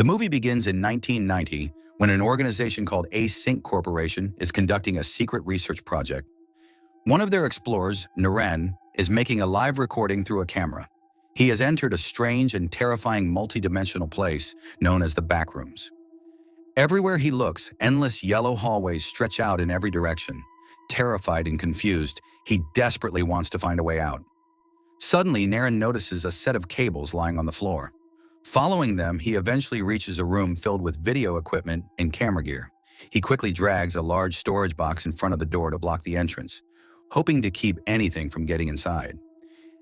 The movie begins in 1990 when an organization called Async Corporation is conducting a secret research project. One of their explorers, Naren, is making a live recording through a camera. He has entered a strange and terrifying multidimensional place known as the Backrooms. Everywhere he looks, endless yellow hallways stretch out in every direction. Terrified and confused, he desperately wants to find a way out. Suddenly, Naren notices a set of cables lying on the floor. Following them, he eventually reaches a room filled with video equipment and camera gear. He quickly drags a large storage box in front of the door to block the entrance, hoping to keep anything from getting inside.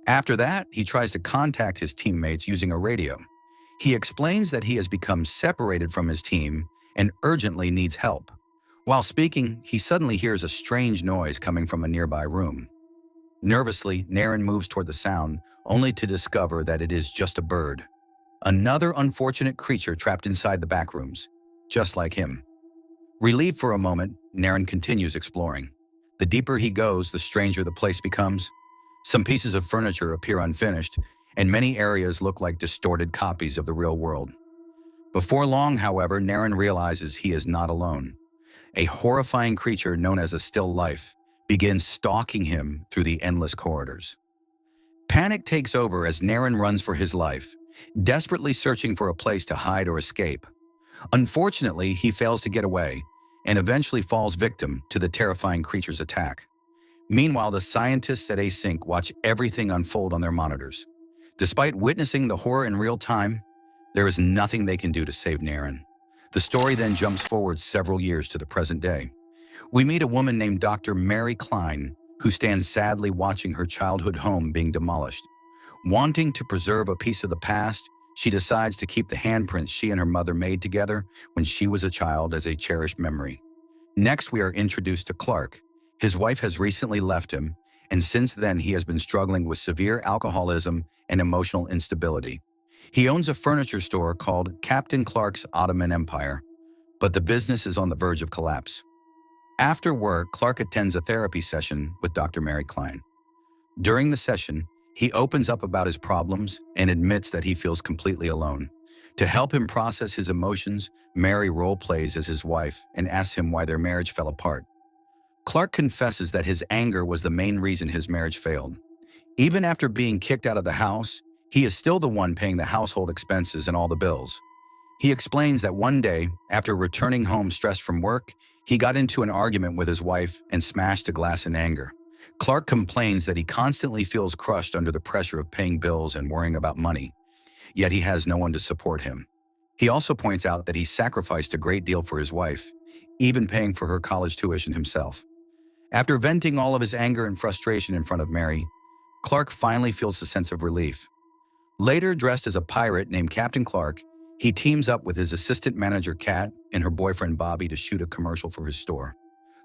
After that, he tries to contact his teammates using a radio. He explains that he has become separated from his team and urgently needs help. While speaking, he suddenly hears a strange noise coming from a nearby room. Nervously, Naren moves toward the sound, only to discover that it is just a bird. Another unfortunate creature trapped inside the Backrooms, just like him. Relieved for a moment, Naren continues exploring. The deeper he goes, the stranger the place becomes. Some pieces of furniture appear unfinished, and many areas look like distorted copies of the real world. Before long, however, Naren realizes he is not alone. A horrifying creature known as a still life begins stalking him through the endless corridors. Panic takes over as Naren runs for his life, desperately searching for a place to hide or escape. Unfortunately, he fails to get away and eventually falls victim to the terrifying creature's attack. Meanwhile, the scientists at Async watch everything unfold on their monitors. Despite witnessing the horror in real time, there is nothing they can do to save Naren. The story then jumps forward several years to the present day. We meet a woman named Dr. Mary Klein, who stands sadly watching her childhood home being demolished. Wanting to preserve a piece of the past, she decides to keep the handprints she and her mother made together when she was a child as a cherished memory. Next, we are introduced to Clark. His wife has recently left him, and since then he has been struggling with severe alcoholism and emotional instability. He owns a furniture store called Captain Clark's Ottoman Empire, but the business is on the verge of collapse. After work, Clark attends a therapy session with Dr. Mary Klein. During the session, he opens up about his problems and admits that he feels completely alone. To help him process his emotions, Mary role-plays as his wife and asks him why their marriage fell apart. Clark confesses that his anger was the main reason his marriage failed. Even after being kicked out of the house, he is still the one paying the household expenses and all the bills. He explains that one day, after returning home stressed from work, he got into an argument with his wife and smashed a glass in anger. Clark complains that he constantly feels crushed under the pressure of paying bills and worrying about money, yet he has no one to support him. He also points out that he sacrificed a great deal for his wife, even paying for her college tuition himself. After venting all of his anger and frustration in front of Mary, Clark finally feels a sense of relief. Later, dressed as a pirate named Captain Clark, he teams up with his assistant manager Kat and her boyfriend Bobby to shoot a commercial for his store.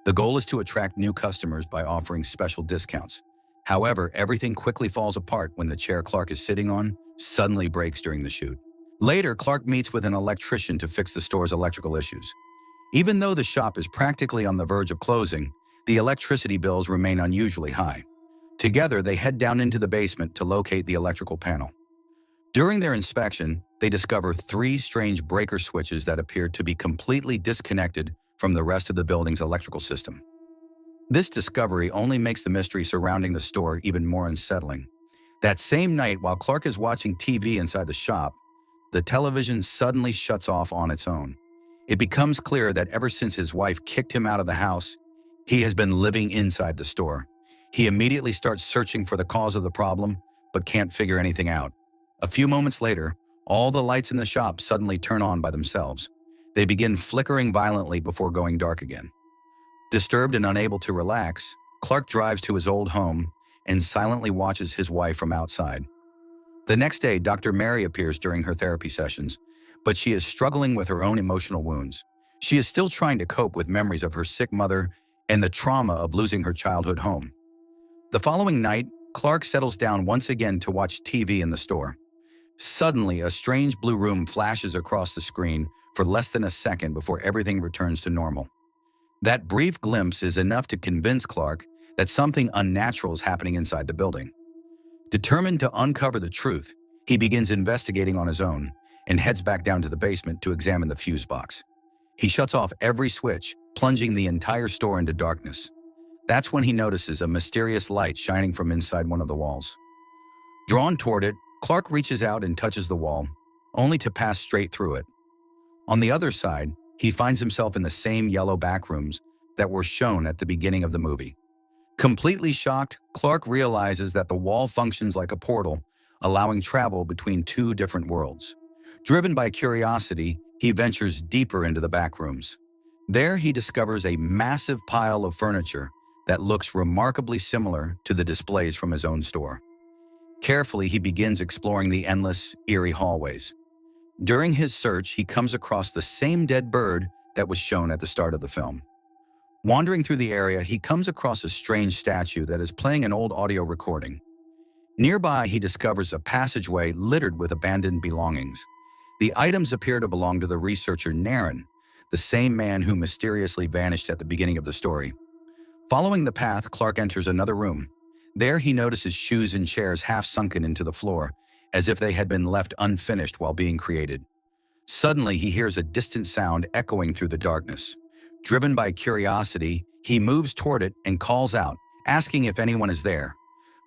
The goal is to attract new customers by offering special discounts. However, everything quickly falls apart when the chair Clark is sitting on suddenly breaks during the shoot. Later, Clark meets with an electrician to fix the store's electrical issues. Even though the shop is practically on the verge of closing, the electricity bills remain unusually high. Together, they head down into the basement to locate the electrical panel. During their inspection, they discover 3 strange breaker switches that appear to be completely disconnected from the rest of the building's electrical system. This discovery only makes the mystery surrounding the store even more unsettling. That same night, while Clark is watching TV inside the shop, the television suddenly shuts off on its own. It becomes clear that ever since his wife kicked him out of the house, he has been living inside the store. He immediately starts searching for the cause of the problem, but can't figure anything out. A few moments later, all the lights in the shop suddenly turn on by themselves. They begin flickering violently before going dark again. Disturbed and unable to relax, Clark drives to his old home and silently watches his wife from outside. The next day, Dr. Mary appears during her therapy sessions, but she is struggling with her own emotional wounds. She is still trying to cope with memories of her sick mother and the trauma of losing her childhood home. The following night, Clark settles down once again to watch TV in the store. Suddenly, a strange blue room flashes across the screen for less than a second before everything returns to normal. That brief glimpse is enough to convince Clark that something unnatural is happening inside the building. Determined to uncover the truth, he begins investigating on his own, and heads back down to the basement to examine the fuse box. He shuts off every switch, plunging the entire store into darkness. That's when he notices a mysterious light shining from inside one of the walls. Drawn toward it, Clark reaches out and touches the wall, only to pass straight through it. On the other side, he finds himself in the same yellow backrooms that were shown at the beginning of the movie. Completely shocked, Clark realizes that the wall functions like a portal, allowing travel between two different worlds. Driven by curiosity, he ventures deeper into the backrooms. There he discovers a massive pile of furniture that looks remarkably similar to the displays from his own store. Carefully, he begins exploring the endless, eerie hallways. During his search, he comes across the same dead bird that was shown at the start of the film. Wandering through the area, he comes across a strange statue that is playing an old audio recording. Nearby, he discovers a passageway littered with abandoned belongings. The items appear to belong to the researcher Naren, the same man who mysteriously vanished at the beginning of the story. Following the path, Clark enters another room. There he notices shoes and chairs half sunken into the floor, as if they had been left unfinished while being created. Suddenly, he hears a distant sound echoing through the darkness. Driven by curiosity, he moves toward it and calls out, asking if anyone is there.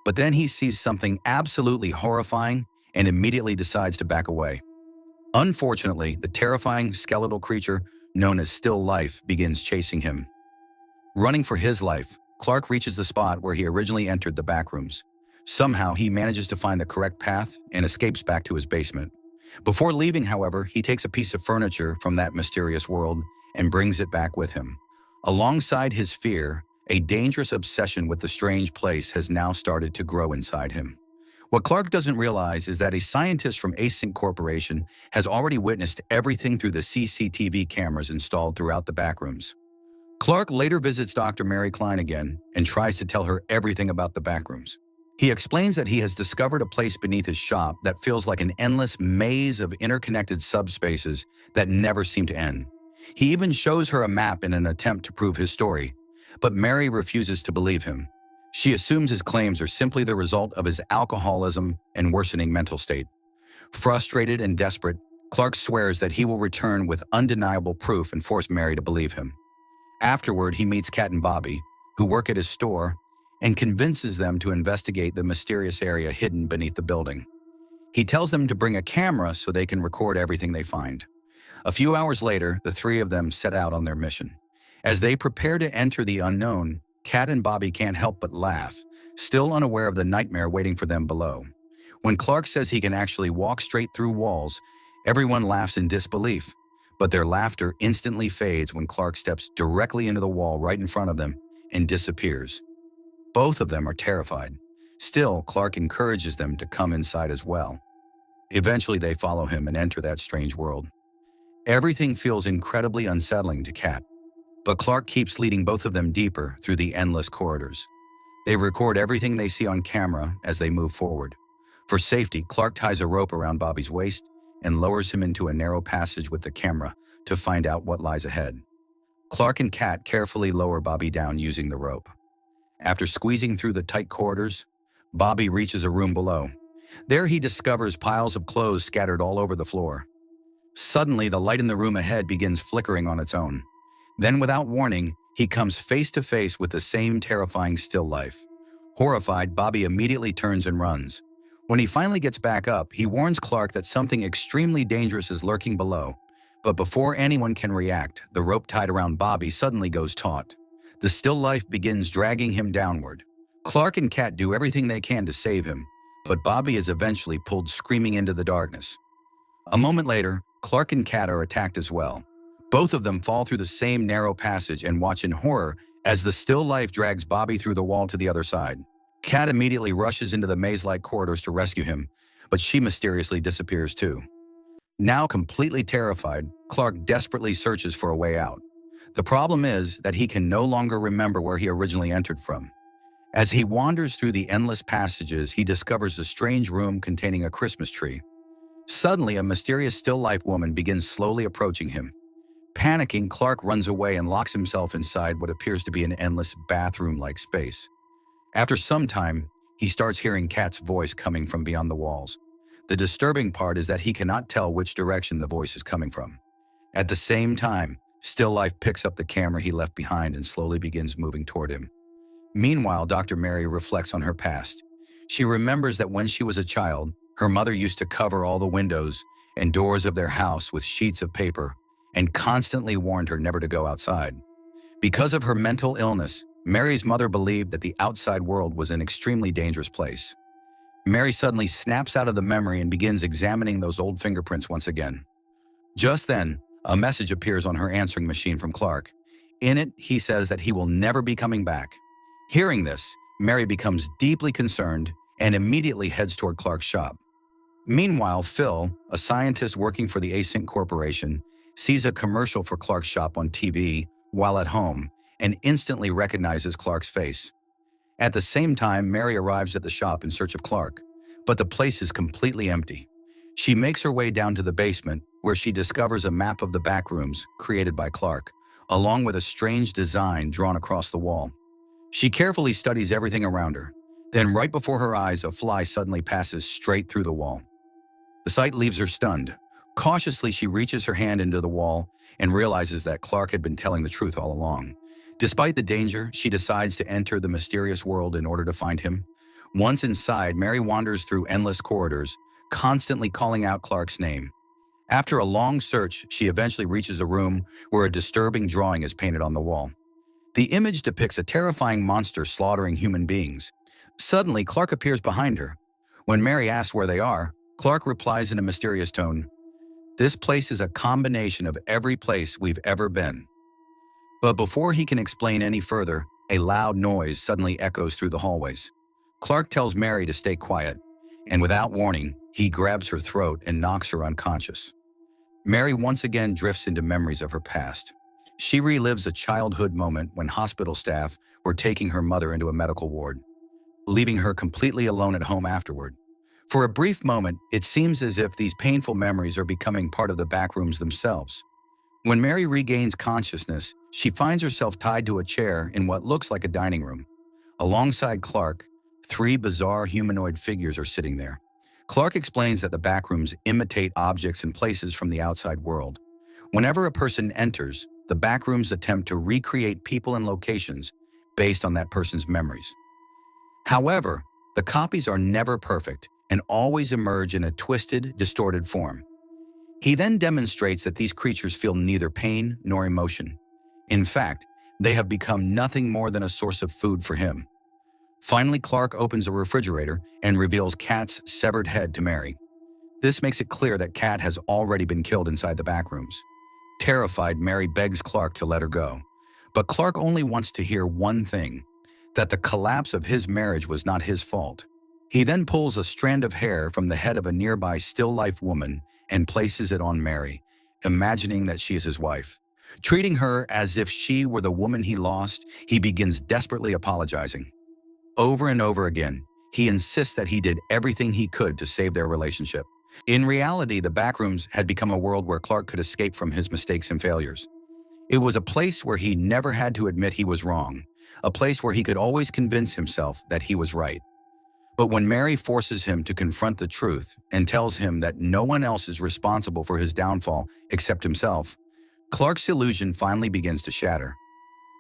But then he sees something absolutely horrifying and immediately decides to back away. Unfortunately, the terrifying skeletal creature known as Still Life begins chasing him. Running for his life, Clark reaches the spot where he originally entered the backrooms. Somehow, he manages to find the correct path and escapes back to his basement. Before leaving, however, he takes a piece of furniture from that mysterious world and brings it back with him. Alongside his fear, a dangerous obsession with the strange place has now started to grow inside him. What Clark doesn't realize is that a scientist from Async Corporation has already witnessed everything through the CCTV cameras installed throughout the backrooms. Clark later visits Dr. Mary Klein again and tries to tell her everything about the backrooms. He explains that he has discovered a place beneath his shop that feels like an endless maze of interconnected subspaces that never seem to end. He even shows her a map in an attempt to prove his story, but Mary refuses to believe him. She assumes his claims are simply the result of his alcoholism and worsening mental state. Frustrated and desperate, Clark swears that he will return with undeniable proof and force Mary to believe him. Afterward, he meets Kat and Bobby, who work at his store, and convinces them to investigate the mysterious area hidden beneath the building. He tells them to bring a camera so they can record everything they find. A few hours later, the three of them set out on their mission. As they prepare to enter the unknown, Kat and Bobby can't help but laugh, still unaware of the nightmare waiting for them below. When Clark says he can actually walk straight through walls, everyone laughs in disbelief, but their laughter instantly fades when Clark steps directly into the wall right in front of them and disappears. Both of them are terrified. Still, Clark encourages them to come inside as well. Eventually, they follow him and enter that strange world. Everything feels incredibly unsettling to Kat, but Clark keeps leading both of them deeper through the endless corridors. They record everything they see on camera as they move forward. For safety, Clark ties a rope around Bobby's waist and lowers him into a narrow passage with the camera to find out what lies ahead. Clark and Kat carefully lower Bobby down using the rope. After squeezing through the tight corridors, Bobby reaches a room below. There he discovers piles of clothes scattered all over the floor. Suddenly, the light in the room ahead begins flickering on its own. Then, without warning, he comes face to face with the same terrifying Still Life. Horrified, Bobby immediately turns and runs. When he finally gets back up, he warns Clark that something extremely dangerous is lurking below. But before anyone can react, the rope tied around Bobby suddenly goes taut. The Still Life begins dragging him downward. Clark and Kat do everything they can to save him, but Bobby is eventually pulled screaming into the darkness. A moment later, Clark and Kat are attacked as well. Both of them fall through the same narrow passage and watch in horror as the Still Life drags Bobby through the wall to the other side. Kat immediately rushes into the maze-like corridors to rescue him, but she mysteriously disappears too. Now completely terrified, Clark desperately searches for a way out. The problem is that he can no longer remember where he originally entered from. As he wanders through the endless passages, he discovers a strange room containing a Christmas tree. Suddenly, a mysterious Still Life woman begins slowly approaching him. Panicking, Clark runs away and locks himself inside what appears to be an endless bathroom-like space. After some time, he starts hearing Kat's voice coming from beyond the walls. The disturbing part is that he cannot tell which direction the voice is coming from. At the same time, Still Life picks up the camera he left behind and slowly begins moving toward him. Meanwhile, Dr. Mary reflects on her past. She remembers that when she was a child, her mother used to cover all the windows and doors of their house with sheets of paper and constantly warned her never to go outside. Because of her mental illness, Mary's mother believed that the outside world was an extremely dangerous place. Mary suddenly snaps out of the memory and begins examining those old fingerprints once again. Just then, a message appears on her answering machine from Clark. In it, he says that he will never be coming back. Hearing this, Mary becomes deeply concerned and immediately heads toward Clark's shop. Meanwhile, Phil, a scientist working for the Async Corporation, sees a commercial for Clark's shop on TV while at home and instantly recognizes Clark's face. At the same time, Mary arrives at the shop in search of Clark, but the place is completely empty. She makes her way down to the basement, where she discovers a map of the Backrooms created by Clark, along with a strange design drawn across the wall. She carefully studies everything around her. Then, right before her eyes, a fly suddenly passes straight through the wall. The sight leaves her stunned. Cautiously, she reaches her hand into the wall and realizes that Clark had been telling the truth all along. Despite the danger, she decides to enter the mysterious world in order to find him. Once inside, Mary wanders through endless corridors, constantly calling out Clark's name. After a long search, she eventually reaches a room where a disturbing drawing is painted on the wall. The image depicts a terrifying monster slaughtering human beings. Suddenly, Clark appears behind her. When Mary asks where they are, Clark replies in a mysterious tone, "This place is a combination of every place we've ever been." But before he can explain any further, a loud noise suddenly echoes through the hallways. Clark tells Mary to stay quiet, and without warning, he grabs her throat and knocks her unconscious. Mary once again drifts into memories of her past. She relives a childhood moment when hospital staff were taking her mother into a medical ward, leaving her completely alone at home afterward. For a brief moment, it seems as if these painful memories are becoming part of the Backrooms themselves. When Mary regains consciousness, she finds herself tied to a chair in what looks like a dining room. Alongside Clark, 3 bizarre humanoid figures are sitting there. Clark explains that the Backrooms imitate objects and places from the outside world. Whenever a person enters, the Backrooms attempt to recreate people and locations based on that person's memories. However, the copies are never perfect and always emerge in a twisted, distorted form. He then demonstrates that these creatures feel neither pain nor emotion. In fact, they have become nothing more than a source of food for him. Finally, Clark opens a refrigerator and reveals Kat's severed head to Mary. This makes it clear that Kat has already been killed inside the Backrooms. Terrified, Mary begs Clark to let her go. But Clark only wants to hear one thing, that the collapse of his marriage was not his fault. He then pulls a strand of hair from the head of a nearby still-life woman and places it on Mary, imagining that she is his wife. Treating her as if she were the woman he lost, he begins desperately apologizing. Over and over again, he insists that he did everything he could to save their relationship. In reality, the Backrooms had become a world where Clark could escape from his mistakes and failures. It was a place where he never had to admit he was wrong, a place where he could always convince himself that he was right. But when Mary forces him to confront the truth and tells him that no one else is responsible for his downfall except himself, Clark's illusion finally begins to shatter.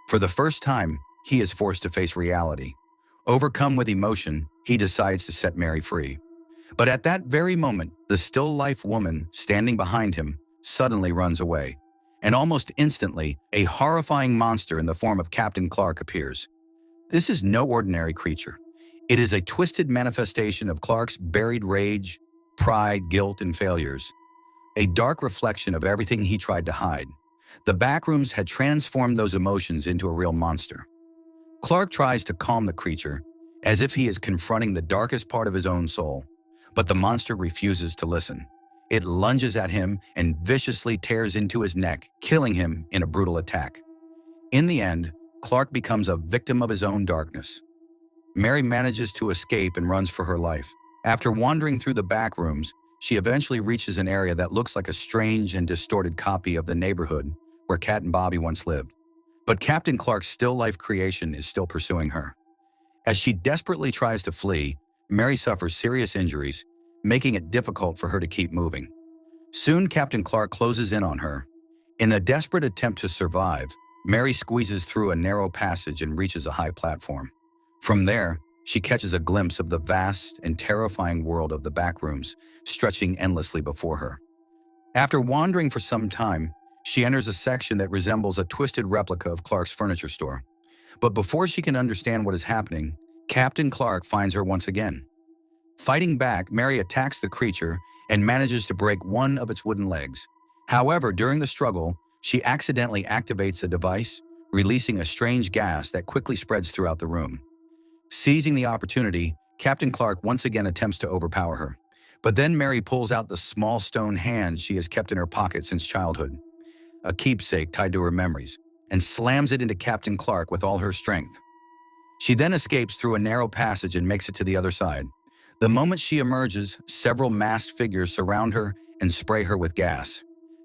For the first time, he is forced to face reality. Overcome with emotion, he decides to set Mary free. But at that very moment, the still-life woman standing behind him suddenly runs away. And almost instantly, a horrifying monster in the form of Captain Clark appears. This is no ordinary creature. It is a twisted manifestation of Clark's buried rage, pride, guilt, and failures. A dark reflection of everything he tried to hide. The Backrooms had transformed those emotions into a real monster. Clark tries to calm the creature, as if he is confronting the darkest part of his own soul. But the monster refuses to listen. It lunges at him and viciously tears into his neck, killing him in a brutal attack. In the end, Clark becomes a victim of his own darkness. Mary manages to escape and runs for her life. After wandering through the Backrooms, she eventually reaches an area that looks like a strange and distorted copy of the neighborhood where Kat and Bobby once lived. But Captain Clark's still-life creation is still pursuing her. As she desperately tries to flee, Mary suffers serious injuries, making it difficult for her to keep moving. Soon, Captain Clark closes in on her. In a desperate attempt to survive, Mary squeezes through a narrow passage and reaches a high platform. From there, she catches a glimpse of the vast and terrifying world of the Backrooms, stretching endlessly before her. After wandering for some time, she enters a section that resembles a twisted replica of Clark's furniture store. But before she can understand what is happening, Captain Clark finds her once again. Fighting back, Mary attacks the creature and manages to break one of its wooden legs. However, during the struggle, she accidentally activates a device, releasing a strange gas that quickly spreads throughout the room. Seizing the opportunity, Captain Clark once again attempts to overpower her. But then Mary pulls out the small stone hand she has kept in her pocket since childhood, a keepsake tied to her memories, and slams it into Captain Clark with all her strength. She then escapes through a narrow passage and makes it to the other side. The moment she emerges, several masked figures surround her and spray her with gas.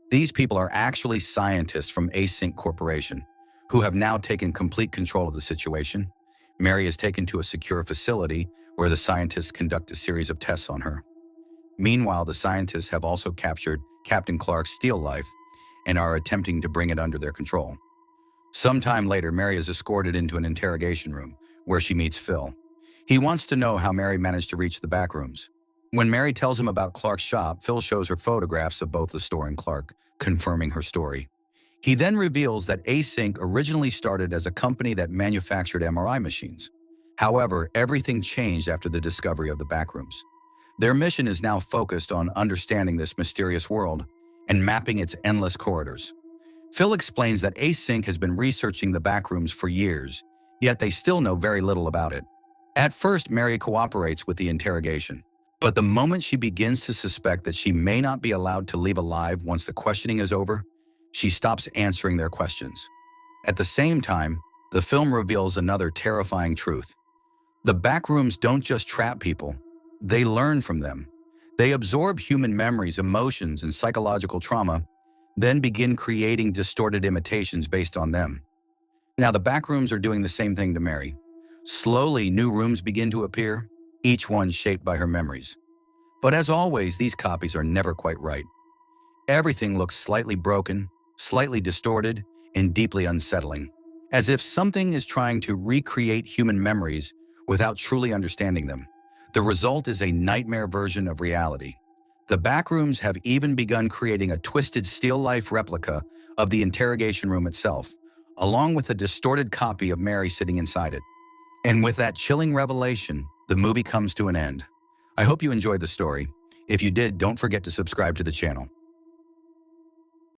These people are actually scientists from Async Corporation, who have now taken complete control of the situation. Mary is taken to a secure facility where the scientists conduct a series of tests on her. Meanwhile, the scientists have also captured Captain Clark's steel life and are attempting to bring it under their control. Sometime later, Mary is escorted into an interrogation room where she meets Phil. He wants to know how Mary managed to reach the Backrooms. When Mary tells him about Clark's shop, Phil shows her photographs of both the store and Clark, confirming her story. He then reveals that Async originally started as a company that manufactured MRI machines. However, everything changed after the discovery of the Backrooms. Their mission is now focused on understanding this mysterious world and mapping its endless corridors. Phil explains that Async has been researching the Backrooms for years, yet they still know very little about it. At first, Mary cooperates with the interrogation, but the moment she begins to suspect that she may not be allowed to leave alive once the questioning is over, she stops answering their questions. At the same time, the film reveals another terrifying truth. The Backrooms don't just trap people, they learn from them. They absorb human memories, emotions, and psychological trauma, then begin creating distorted imitations based on them. Now, the Backrooms are doing the same thing to Mary. Slowly, new rooms begin to appear, each one shaped by her memories. But as always, these copies are never quite right. Everything looks slightly broken, slightly distorted, and deeply unsettling, as if something is trying to recreate human memories without truly understanding them. The result is a nightmare version of reality. The Backrooms have even begun creating a twisted steel-life replica of the interrogation room itself, along with a distorted copy of Mary sitting inside it. And with that chilling revelation, the movie comes to an end. I hope you enjoyed the story. If you did, don't forget to subscribe to the channel.